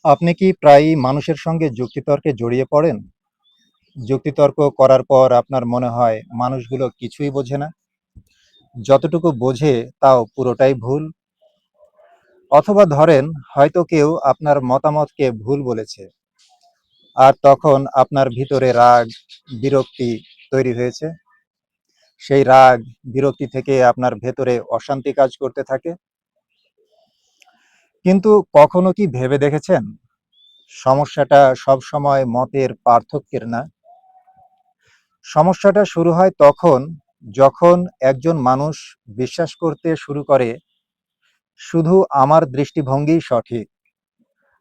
আপনি কি প্রায়ই মানুষের সঙ্গে যুক্তিতর্কে জড়িয়ে পড়েন? যুক্তিতর্ক করার পর আপনার মনে হয় মানুষগুলো কিছুই বোঝে না, যতটুকু বোঝে তাও পুরোটাই ভুল। অথবা ধরেন হয়তো কেউ আপনার মতামতকে ভুল বলেছে, আর তখন আপনার ভিতরে রাগ, বিরক্তি তৈরি হয়েছে। সেই রাগ, বিরক্তি থেকে আপনার ভেতরে অশান্তি কাজ করতে থাকে। কিন্তু কখনো কি ভেবে দেখেছেন, সমস্যাটা সবসময় মতের পার্থক্যের না। সমস্যাটা শুরু হয় তখন যখন একজন মানুষ বিশ্বাস করতে শুরু করে শুধু আমার দৃষ্টিভঙ্গিই সঠিক,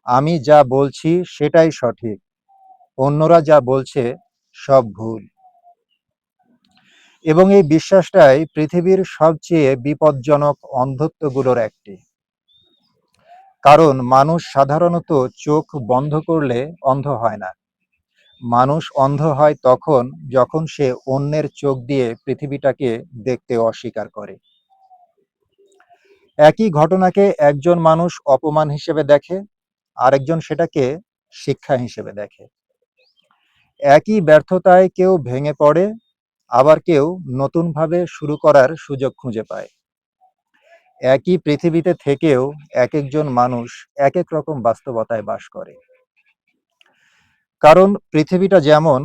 আমি যা বলছি সেটাই সঠিক, অন্যরা যা বলছে সব ভুল। এবং এই বিশ্বাসটাই পৃথিবীর সবচেয়ে বিপজ্জনক অন্ধত্বগুলোর একটি। কারণ মানুষ সাধারণত চোখ বন্ধ করলে অন্ধ হয় না, মানুষ অন্ধ হয় তখন যখন সে অন্যের চোখ দিয়ে পৃথিবীটাকে দেখতে অস্বীকার করে। একই ঘটনাকে একজন মানুষ অপমান হিসেবে দেখে, আরেকজন সেটাকে শিক্ষা হিসেবে দেখে। একই ব্যর্থতায় কেউ ভেঙে পড়ে, আবার কেউ নতুনভাবে শুরু করার সুযোগ খুঁজে পায়। একই পৃথিবীতে থেকেও এক একজন মানুষ এক এক রকম বাস্তবতায় বাস করে। কারণ পৃথিবীটা যেমন,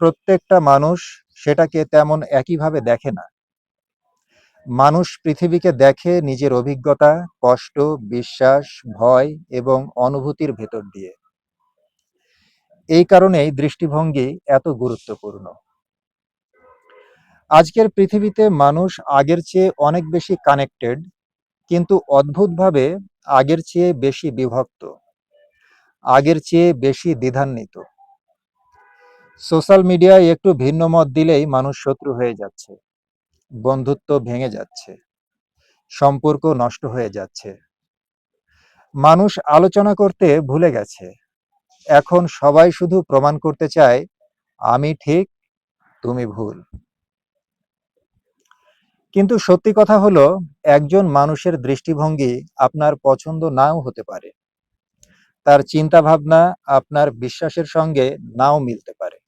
প্রত্যেকটা মানুষ সেটাকে তেমন একইভাবে দেখে না। মানুষ পৃথিবীকে দেখে নিজের অভিজ্ঞতা, কষ্ট, বিশ্বাস, ভয় এবং অনুভূতির ভেতর দিয়ে। এই কারণেই দৃষ্টিভঙ্গি এত গুরুত্বপূর্ণ। আজকের পৃথিবীতে মানুষ আগের চেয়ে অনেক বেশি কানেক্টেড, কিন্তু অদ্ভুতভাবে আগের চেয়ে বেশি বিভক্ত, আগের চেয়ে বেশি দ্বিধান্বিত। সোশ্যাল মিডিয়ায় একটু ভিন্ন মত দিলেই মানুষ শত্রু হয়ে যাচ্ছে, বন্ধুত্ব ভেঙে যাচ্ছে, সম্পর্ক নষ্ট হয়ে যাচ্ছে। মানুষ আলোচনা করতে ভুলে গেছে, এখন সবাই শুধু প্রমাণ করতে চায় আমি ঠিক, তুমি ভুল। কিন্তু সত্যি কথা হলো, একজন মানুষের দৃষ্টিভঙ্গি আপনার পছন্দ নাও হতে পারে, তার চিন্তা ভাবনা আপনার বিশ্বাসের সঙ্গে নাও মিলতে পারে।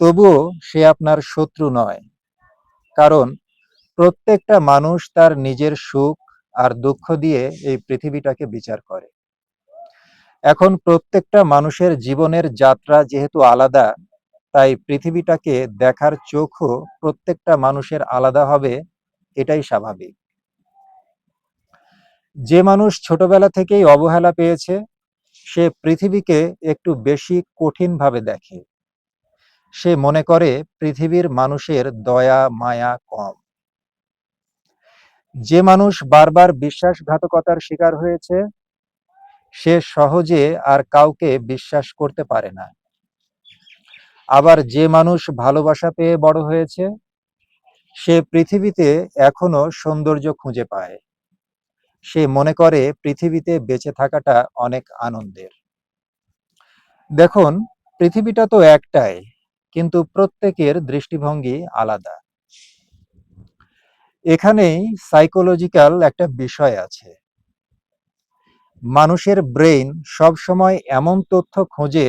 তবুও সে আপনার শত্রু নয়, কারণ প্রত্যেকটা মানুষ তার নিজের সুখ আর দুঃখ দিয়ে এই পৃথিবীটাকে বিচার করে। এখন প্রত্যেকটা মানুষের জীবনের যাত্রা যেহেতু আলাদা, তাই পৃথিবীটাকে দেখার চোখও প্রত্যেকটা মানুষের আলাদা হবে, এটাই স্বাভাবিক। যে মানুষ ছোটবেলা থেকেই অবহেলা পেয়েছে, সে পৃথিবীকে একটু বেশি কঠিনভাবে দেখে। সে মনে করে পৃথিবীর মানুষের দয়া মায়া কম। যে মানুষ বারবার বিশ্বাসঘাতকতার শিকার হয়েছে, সে সহজে আর কাউকে বিশ্বাস করতে পারে না। আবার যে মানুষ ভালোবাসা পেয়ে বড় হয়েছে, সে পৃথিবীতে এখনো সৌন্দর্য খুঁজে পায়। সে মনে করে পৃথিবীতে বেঁচে থাকাটা অনেক আনন্দের। দেখুন, পৃথিবীটা তো একটাই, কিন্তু প্রত্যেকের দৃষ্টিভঙ্গি আলাদা। এখানেই সাইকোলজিক্যাল একটা বিষয় আছে। মানুষের ব্রেইন সবসময় এমন তথ্য খোঁজে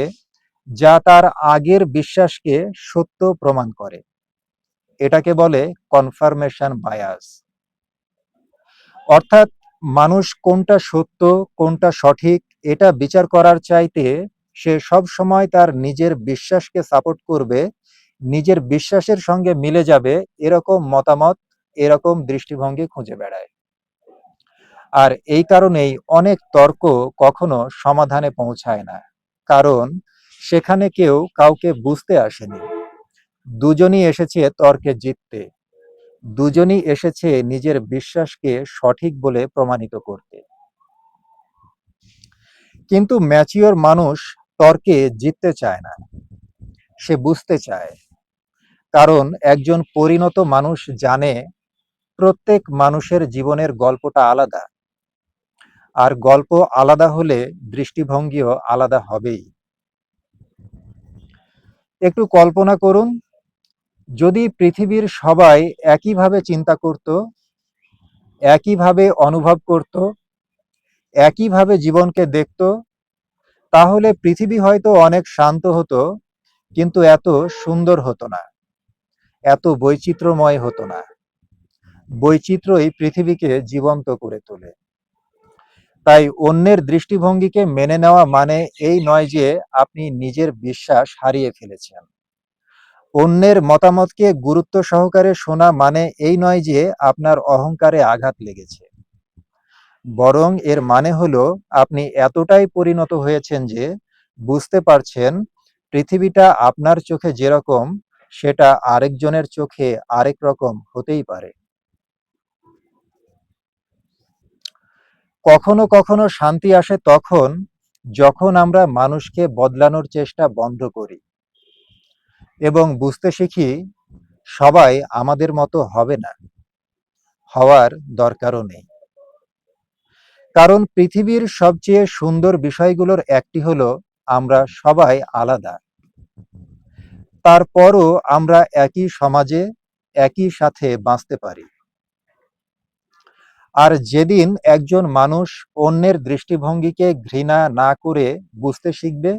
যা তার আগের বিশ্বাসকে সত্য প্রমাণ করে। এটাকে বলে কনফার্মেশন বায়াস। অর্থাৎ মানুষ কোনটা সত্য, কোনটা সঠিক এটা বিচার করার চাইতে সে সব সময় তার নিজের বিশ্বাসকে সাপোর্ট করবে, নিজের বিশ্বাসের সঙ্গে মিলে যাবে এরকম মতামত, এরকম দৃষ্টিভঙ্গি খুঁজে বেড়ায়। আর এই কারণেই অনেক তর্ক কখনো সমাধানে পৌঁছায় না, কারণ সেখানে কেউ কাউকে বুঝতে আসেনি। দুজনই এসেছে তর্কে জিততে, দুজনই এসেছে নিজের বিশ্বাসকে সঠিক বলে প্রমাণিত করতে। কিন্তু ম্যাচিওর মানুষ তর্কে জিততে চায় না, সে বুঝতে চায়। কারণ একজন পরিণত মানুষ জানে প্রত্যেক মানুষের জীবনের গল্পটা আলাদা, আর গল্প আলাদা হলে দৃষ্টিভঙ্গিও আলাদা হবেই। একটু কল্পনা করুন, যদি পৃথিবীর সবাই একইভাবে চিন্তা করত, একইভাবে অনুভব করত, একইভাবে জীবনকে দেখত, তাহলে পৃথিবী হয়তো অনেক শান্ত হতো, কিন্তু এত সুন্দর হতো না, এত বৈচিত্র্যময় হতো না। বৈচিত্র্যই পৃথিবীকে জীবন্ত করে তোলে। তাই অন্যের দৃষ্টিভঙ্গিকে মেনে নেওয়া মানে এই নয় যে আপনি নিজের বিশ্বাস হারিয়ে ফেলেছেন। অন্যের মতামতকে গুরুত্ব সহকারে শোনা মানে এই নয় যে আপনার অহংকারে আঘাত লেগেছে। বরং এর মানে হলো আপনি এতটাই পরিণত হয়েছেন যে বুঝতে পারছেন পৃথিবীটা আপনার চোখে যেরকম, সেটা আরেকজনের চোখে আরেক রকম হতেই পারে। কখনো কখনো শান্তি আসে তখন, যখন আমরা মানুষকে বদলানোর চেষ্টা বন্ধ করি এবং বুঝতে শিখি সবাই আমাদের মতো হবে না, হওয়ার দরকারও নেই। কারণ পৃথিবীর সবচেয়ে সুন্দর বিষয়গুলোর একটি হলো আমরা সবাই আলাদা। তারপরও আমরা একই সমাজে একই সাথে বাঁচতে পারি। আর যেদিন একজন মানুষ অন্যের দৃষ্টিভঙ্গিকে ঘৃণা না করে বুঝতে শিখবে,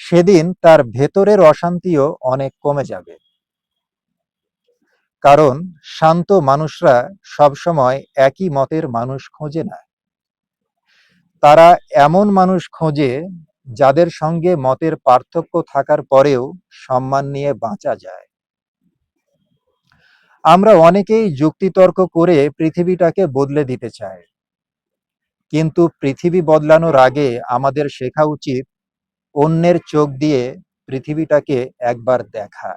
সেদিন তার ভেতরের অশান্তিও অনেক কমে যাবে। কারণ শান্ত মানুষরা সবসময় একই মতের মানুষ খোঁজে না, তারা এমন মানুষ খোঁজে যাদের সঙ্গে মতের পার্থক্য থাকার পরেও সম্মান নিয়ে বাঁচা যায়। আমরা অনেকেই যুক্তিতর্ক করে পৃথিবীটাকে বদলে দিতে চাই, কিন্তু পৃথিবী বদলানোর আগে আমাদের শেখা উচিত অন্যের চোখ দিয়ে পৃথিবীটাকে একবার দেখা।